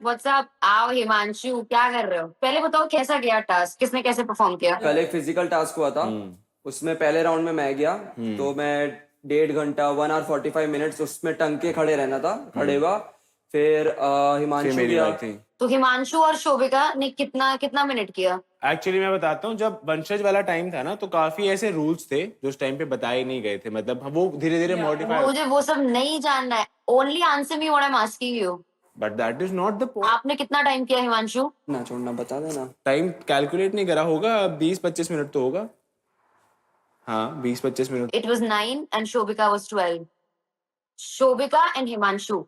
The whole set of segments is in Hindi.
व्हाट्सअप आओ हिमांशु, क्या कर रहे हो? पहले बताओ कैसा गया टास्क, किसने कैसे परफॉर्म किया? कल एक फिजिकल टास्क हुआ था। उसमें पहले राउंड में मैं गया तो मैं 1.5 घंटा 1 hour 45 minutes उसमें टंग के खड़े रहना था, खड़े हुआ। फिर हिमांशु मेरी गया। बात थी। तो हिमांशु और शोभिका ने कितना कितना मिनट किया? एक्चुअली मैं बताता हूँ, जब वंशज वाला टाइम था ना तो काफी ऐसे रूल्स थे जो उस टाइम पे बताए नहीं गए थे, मतलब वो धीरे धीरे मॉडिफाई। मुझे वो सब नहीं जानना है। Only answer me what I am asking you. But that is not the point. आपने कितना टाइम किया हिमांशु? ना छोड़ना, बता देना। टाइम कैलकुलेट नहीं करा होगा, 20-25 मिनट तो होगा। हाँ 20-25 minute. It was 9 and Shobhika was 12. Shobhika and Himanshu.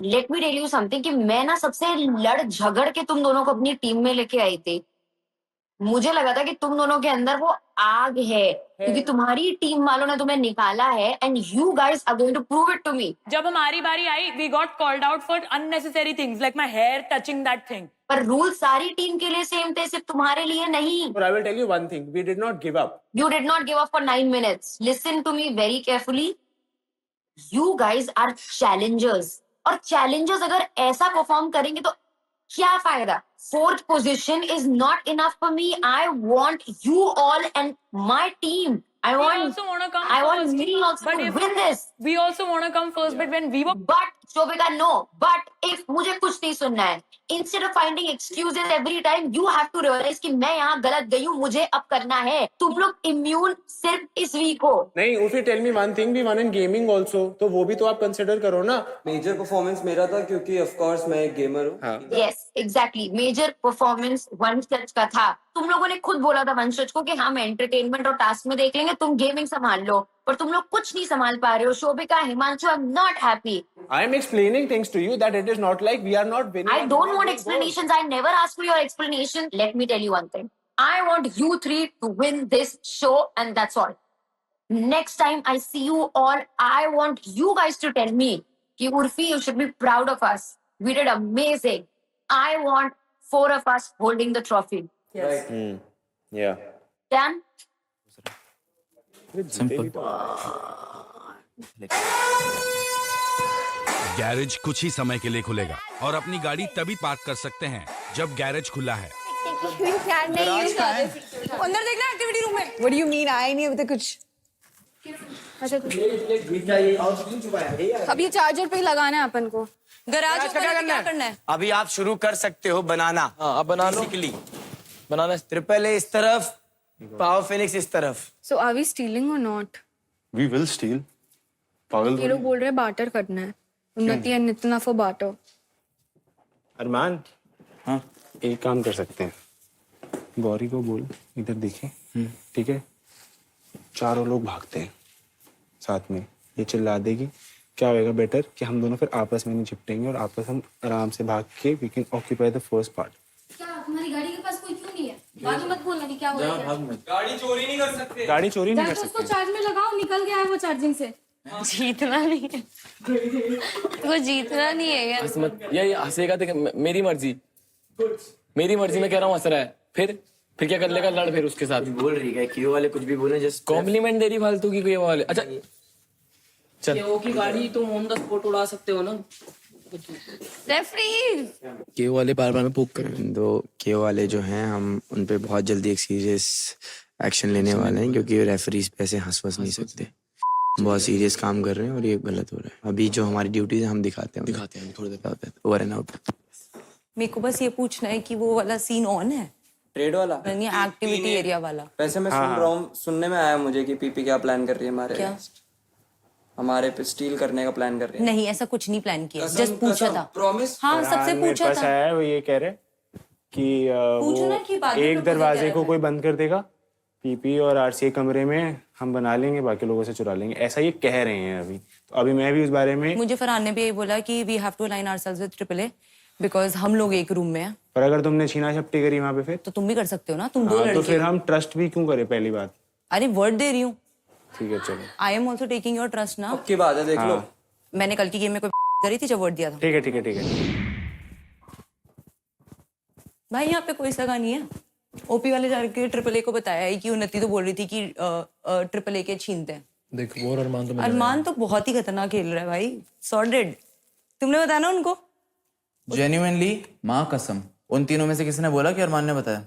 Let me tell you something कि मैं ना सबसे लड़ झगड़ के तुम दोनों को अपनी टीम में लेके आई थी। मुझे लगा था कि तुम दोनों के अंदर वो आग है, क्योंकि तुम्हारी टीम वालों ने तुम्हें निकाला है and you guys are going to prove it to me. जब हमारी बारी आई, we got called out for unnecessary things like my hair touching that thing. पर रूल सारी टीम के लिए सेम थे, सिर्फ तुम्हारे लिए नहीं। But I will tell you one thing, we did not give up. You did not give up for 9 minutes. Listen to me very carefully. You guys are challengers. और challengers अगर ऐसा परफॉर्म करेंगे तो क्या फायदा? Fourth position is not enough for me. I want you all and my team. I We want also want to come I first. want me also But to if win this. we also want to come first, but when we were But Shobhika, no. But if मुझे कुछ नहीं सुनना है. Instead of finding excuses every time, you have to realize कि मैं यहाँ गलत गई हूँ, मुझे अब करना है. तुम लोग immune सिर्फ इस वीक हो. नहीं, if you tell me one thing, we won in gaming also, तो वो भी तो आप कंसिडर करो ना। मेजर परफॉर्मेंस मेरा था क्योंकि ऑफ कोर्स मैं एक गेमर हूँ। हाँ। Yes, exactly. मेजर परफॉर्मेंस वंशज का था। तुम लोगों ने खुद बोला था वंशज को कि हम एंटरटेनमेंट और टास्क में देख लेंगे, तुम गेमिंग संभाल लो, पर तुम लोग कुछ नहीं संभाल पा रहे हो। Shobhika, Himanshu, I am not happy. I am explaining things to you that it is not like we are not winning. I don't want explanations. I never asked for your explanation. Let me tell you one thing. I want you three to win this show, and that's all. Next time I see you all, I want you guys to tell me कि Urfi, you should be proud of us. We did amazing. I want 4 of us holding the trophy. Right. Yeah. Done? Garage कुछ ही समय के लिए खुलेगा और अपनी गाड़ी तभी पार्क कर सकते हैं जब गैरेज खुला है। अंदर देखना एक्टिविटी रूम में। What do you mean? आए नहीं अभी तक कुछ। अब ये चार्जर पे ही लगाना है अपन को। गराज में क्या करना है? अभी आप शुरू कर सकते हो बनाना। हाँ, अब बना लो। बनाना ट्रिपल ए इस तरफ, पावर फिनिक्स इस तरफ। So are we stealing or not? We will steal. पागल ये लोग बोल रहे हैं बार्टर करना है। उन्नति एंड नितना फॉर बार्टर। अरमान, हाँ एक काम कर सकते हैं, गौरी को बोल इधर देखे, ठीक है? चारों लोग भागते हैं साथ में, ये चिल्ला देगी, क्या होएगा बेटर कि हम दोनों फिर आपस में नहीं चिपटेंगे और आपस हम आराम से भाग के we can occupy the first part. क्या तुम्हारी गाड़ी के पास कोई क्यों नहीं है? बाकी मत बोलना कि क्या हो रहा है। गाड़ी चोरी नहीं कर सकते। गाड़ी चोरी नहीं कर उसको सकते। चार्ज में लगाओ, निकल गया है वो चार्जिंग से। जीतना नहीं है। वो जीतना नहीं है यार। ये हंसेगा तो मेरी मर्जी में कह रहा हूँ हंस रहा है, फिर क्या कर लेगा? लड़ फिर उसके साथ। बोल रही है क्यों वाले कुछ भी बोले, जस्ट कॉम्प्लीमेंट दे रही फालतू की कोई वाले। अच्छा चल, वो की गाड़ी तुम ऑन द स्पॉट उड़ा सकते हो ना। रेफरी केओ वाले बार बार में पोक करें। दो केओ वाले जो हैं, हम उन पे बहुत जल्दी एक सीरियस एक्शन लेने वाले हैं, क्योंकि रेफरीज पे ऐसे हंस नहीं सकते। बहुत सीरियस काम कर रहे हैं और ये गलत हो रहा है। अभी जो हमारी ड्यूटीज है हम दिखाते हैं थोड़ी देर ओवर एंड आउट। मेरे को बस ये पूछना है कि वो वाला सीन ऑन है, ट्रेड वाला, यानी एक्टिविटी एरिया वाला। वैसे मैं सुन रहा हूँ, सुनने में आया मुझे कि पीपी क्या प्लान कर रही है हमारे against। हमारे पे स्टील करने का प्लान कर रही है। नहीं, ऐसा कुछ नहीं प्लान किया, जस्ट पूछा था। प्रॉमिस। हाँ, सबसे पूछा था। है वो ये कह रहे कि पूछो ना कि वो बाद में एक proposal दरवाजे क्या को है। कोई बंद कर देगा, पीपी और आरसीए कमरे में हम बना लेंगे, बाकी लोगों से चुरा लेंगे, ऐसा ये कह रहे हैं अभी। तो अभी मैं भी उस बारे में, मुझे फरहान ने भी यही बोला कि we have to align ourselves with triple A because हम लोग एक रूम में हैं। पर अगर तुमने छीना झपटी करी वहां पे फिर तो तुम भी कर सकते हो ना, तुम दो हाँ, लड़के। तो फिर हम ट्रस्ट भी क्यों करें? पहली बात। अरे वर्ड दे रही हूँ, ठीक है चलो, I am also taking your trust ना। की बात है, देख लो। मैंने कल की गेम में कोई करी थी जब वर्ड दिया था। ठीक है ठीक है ठीक है। भाई यहाँ पे कोई सगा नहीं है। ओपी वाले जाके ट्रिपल ए को बताया है कि उन्नति तो बोल रही थी कि ट्रिपल ए के छीनते हैं। देख वो अरमान तो अरमान तो बहुत ही खतरनाक खेल रहा है भाई, सॉर्टेड। तुमने बताया ना उनको? जेन्युइनली माँ कसम उन तीनों में से किसी ने बोला कि अरमान ने बताया?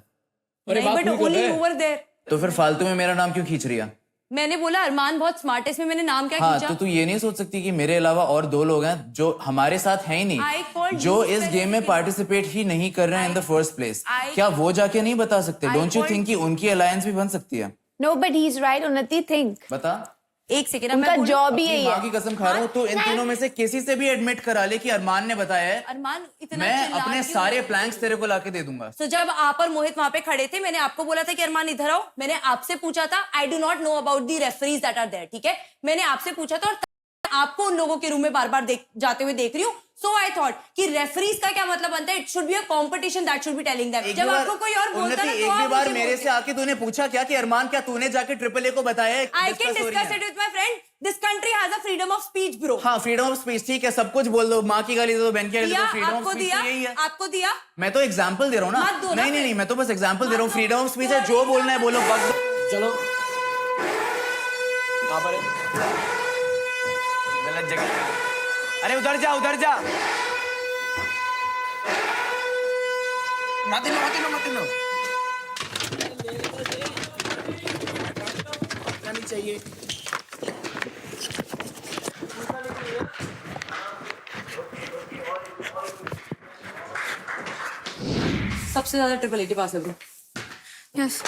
नहीं, बट ओनली ओवर देयर। तो फिर फालतू में मेरा नाम क्यों खींच रही है? मैंने बोला अरमान बहुत स्मार्ट है, इसमें मैंने नाम क्या हाँ, खींचा? तो तू ये नहीं सोच सकती कि मेरे अलावा और 2 लोग हैं जो हमारे साथ हैं ही I नहीं, called जो you इस गेम में specifically. पार्टिसिपेट ही नहीं कर रहे हैं in the first place. I- क्या वो जाके नहीं बता सकते? I don't you called- think कि उनकी अलायंस भी बन सकती है? No, but he's right. उन्नति think. बता। एक सेकेंड, उनका जॉब ही अपनी यही माँ है. की कसम खा रहा हूँ, तो इन तीनों में से किसी से भी एडमिट करा ले कि अरमान ने बताया है, अरमान इतना मैं चिल्ला अपने क्यों सारे रहे हो? प्लैंक्स तेरे को लाके दे दूंगा। तो जब आप और मोहित वहां पे खड़े थे, मैंने आपको बोला था कि अरमान इधर आओ, मैंने आपसे पूछा था। I do not know about the referees that are there, ठीक है? मैंने आपसे पूछा था और आपको उन लोगों के रूम में बार बार जाते हुए देख रही हूँ। सो आई थॉट कि रेफरीज का क्या मतलब बनता है? It should be a competition that should be telling them. जब आपको कोई और बोलता है ना, तो एक भी आप बार मुझे मेरे से आके तूने पूछा क्या कि अरमान क्या तूने जाके ट्रिपल ए को बताया है? आई कैन discuss हो रही डिस्कस है। It with my friend. This country has a freedom of speech bro. हाँ, फ्रीडम ऑफ स्पीच ठीक है, सब कुछ बोल दो, माँ की गाली दे दो, बहन की गाली दे दिया दो, फ्रीडम ऑफ आपको, स्पीच दिया यही है। आपको, दिया। मैं तो एग्जांपल दे रहा हूँ मत दो ना। ना नहीं, फिर। मैं तो बस एग्जांपल दे रहा हूँ। मत फ्रीडम दो। ऑफ स्पीच है, जो बोलना है बोलो। चलो गलत जगह। अरे उधर जा, उधर जा। मत लो, मत लो, मत लो। नहीं चाहिए। सबसे ज्यादा ट्रिपल ए के पास है ब्रो। यस,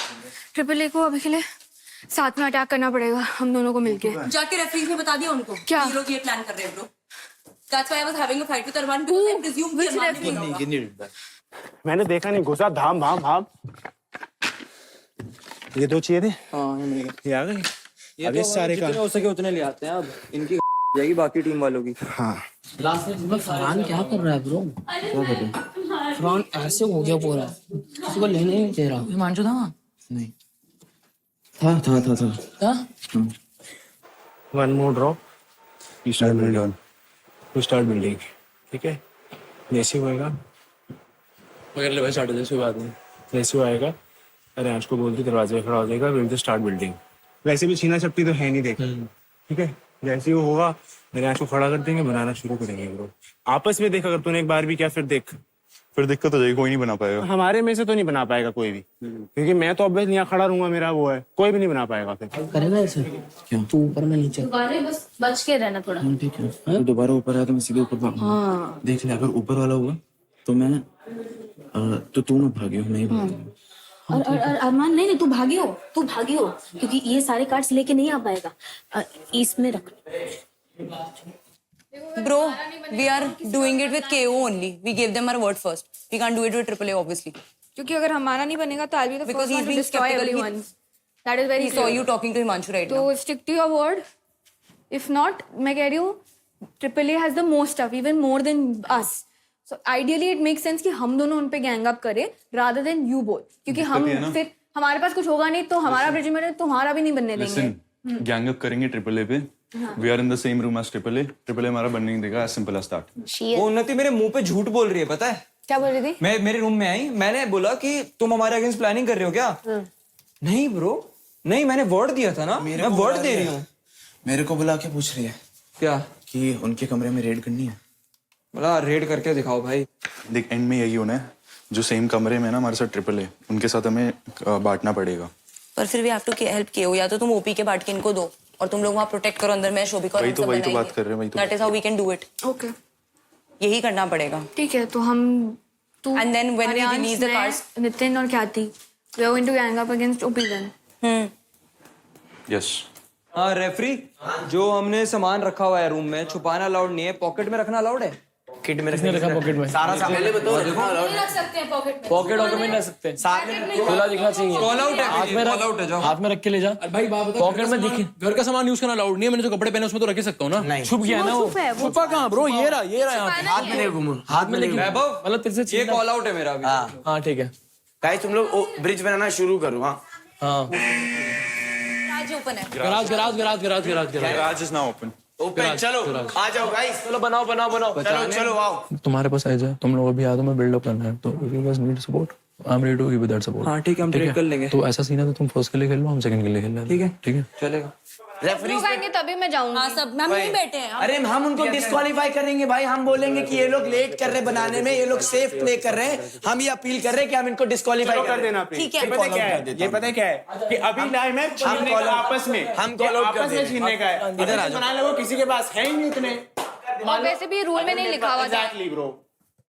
ट्रिपल ए को अभी के लिए साथ में अटैक करना पड़ेगा हम दोनों को मिलके. जाके रेफरीज ने बता दिया उनको क्या? ये लोग ये प्लान कर रहे हैं bro. That's why I was having a fight with Arman because I presumed कि अरमान ने बोला होगा. मैंने देखा नहीं, घुसा धाम भाम भाम। ये 2 चाहिए थे। हाँ, ये मिल गया। ये आ गए। ये अब ये तो सारे का जितने हो सके उतने ले आते हैं। अब इनकी जाएगी बाकी टीम वालों की। हाँ लास्ट में फरहान क्या कर रहा है ब्रो? फरहान ऐसे हो गया पूरा, किसी को लेने ही नहीं दे रहा. हिमांशु था वहाँ? नहीं था था? One more drop, we start building. ठीक है, जैसे ही होएगा मगर ले भाई स्टार्ट हो जाए, बात नहीं. जैसे ही आएगा अरे आज को बोलती दरवाजे पे खड़ा हो जाएगा, विल टू स्टार्ट बिल्डिंग। वैसे भी छीना छपटी तो है नहीं, देख। ठीक है, जैसे ही वो होगा मेरे आँख को खड़ा कर देंगे, बनाना शुरू करेंगे ब्रो। आपस में देख, अगर तूने एक बार भी किया फिर देख, फिर दिक्कत हो जाएगी, कोई नहीं बना पाएगा। हमारे में से तो नहीं बना पाएगा कोई भी, क्योंकि मैं तो अब यहाँ खड़ा रहूंगा, मेरा वो है, कोई भी नहीं बना पाएगा फिर। करेगा ऐसे? क्यों? तू ऊपर में नीचे. दोबारा बस बच के रहना थोड़ा. ठीक है. दोबारा ऊपर आया तो मैं सीधे ऊपर भागूंगा। देख ले, अगर ऊपर वाला हुआ तो मैं तो तू ना भागी हो, मैं ही भागूंगा। और अरमान नहीं, तू भागी हो क्योंकि ये सारे कार्ड्स लेके नहीं आ पाएगा. इसमें रख. Bro, we are doing it with KO only. We gave them our word first. We can't do it with AAA obviously. क्योंकि अगर हमारा नहीं बनेगा तो I'll be the Because first he's one to being destroy skeptical. everyone. That is very We saw clear. you talking to Himanshu right now. तो stick to your word. If not, मैं कह रही हूँ AAA has the most stuff, even more than us. So ideally it makes sense कि हम दोनों उन पे गैंग अप करें rather than you both. क्योंकि हम फिर हमारे पास कुछ होगा नहीं तो हमारा रेजिमेंट है, तुम्हारा भी नहीं बनने देंगे. गैंग अप करेंगे ट्रिपल ए पे। We are in the same room as triple A हमारा बनने नहीं देगा, एज सिंपल एज दैट। वो उन्नति मेरे मुंह पे झूठ बोल रही है, पता है? क्या बोल रही थी? मैं मेरे रूम में आई, मैंने बोला कि तुम हमारे अगेंस्ट प्लानिंग कर रहे हो क्या? नहीं ब्रो, नहीं, मैंने वर्ड दिया था ना, मैं वर्ड दे रही हूँ। मेरे को बुला के पूछ रही है क्या? कि उनके कमरे में रेड करनी है। बोला रेड करके दिखाओ भाई। देख, एंड में यही होना है, जो सेम कमरे में ना हमारे साथ ट्रिपल ए, उनके साथ हमें बांटना पड़ेगा। पर फिर भी have to help KO. या तो तुम OP के बांट के इनको दो और तुम लोग वहाँ प्रोटेक्ट करो अंदर में शोभिका और वही हम तो सब बनाएंगे. बात कर रहे हैं, वही तो। That is how we can do it. Okay. यही करना पड़ेगा. ठीक है, तो हम तू And then when we Aaryansh, release the मैं, cards- नितिन और ख्याति, we are going to gang up against OP then. Yes. हाँ रेफरी, जो हमने सामान रखा हुआ है रूम में, छुपाना अलाउड नहीं है, पॉकेट में रखना अलाउड है। किट में किसने रखा पॉकेट में? सारा सामान पहले बताओ। रख सकते हैं पॉकेट में. पॉकेट वॉकेट में नहीं रख सकते. खुला दिखना चाहिए. कॉल आउट है, हाथ में कॉल आउट है, जाओ। हाथ में रख के ले जा. भाई पॉकेट में दिखे. घर का सामान यूज करना अलाउड नहीं है. मैंने जो कपड़े पहने उसमें तो रख ही सकता हूँ ना. छुप गया ना वो. छुपा कहाँ ब्रो? ये रहा यहाँ पे. हाथ में नहीं घूमू, हाथ में नहीं। वैभव, मतलब तेरे से ये कॉल आउट है मेरा अभी। हाँ ठीक है. गाइस तुम लोग ब्रिज बनाना शुरू करो। हाँ हाँ. आज ओपन है. Garage. Garage is now open. Open, चलो आ जाओ गाइस, चलो बनाओ. चलो आओ। तुम्हारे पास आ जाए, तुम लोग अभी आ, तो मैं बिल्डअप करना है, तो if you guys need support, I'm ready to give you that support. हाँ ठीक है, हम ट्रेड कर लेंगे। तो ऐसा सीन है तो तुम फर्स्ट के लिए खेल लो, हम सेकंड के लिए खेल लेंगे. ठीक है, चलेगा। लोग आएंगे तभी मैं जाऊंगी। हाँ सब हम नहीं बैठे हैं अरे हम उनको डिस्क्वालीफाई करेंगे भाई, हम बोलेंगे कि ये लोग लेट कर रहे बनाने में, ये लोग सेफ प्ले कर रहे हैं, हम ये अपील कर रहे हैं कि हम इनको डिस्क्वालीफाई कर देना ठीक है। ये पता क्या है, ये पता क्या है कि अभी टाइम है छीनने का आपस में, हम ये आपस में छीनने का है। इधर बना लो, किसी के पास है ही नहीं उतने। और वैसे भी रूल में नहीं लिखा हुआ था। Exactly bro.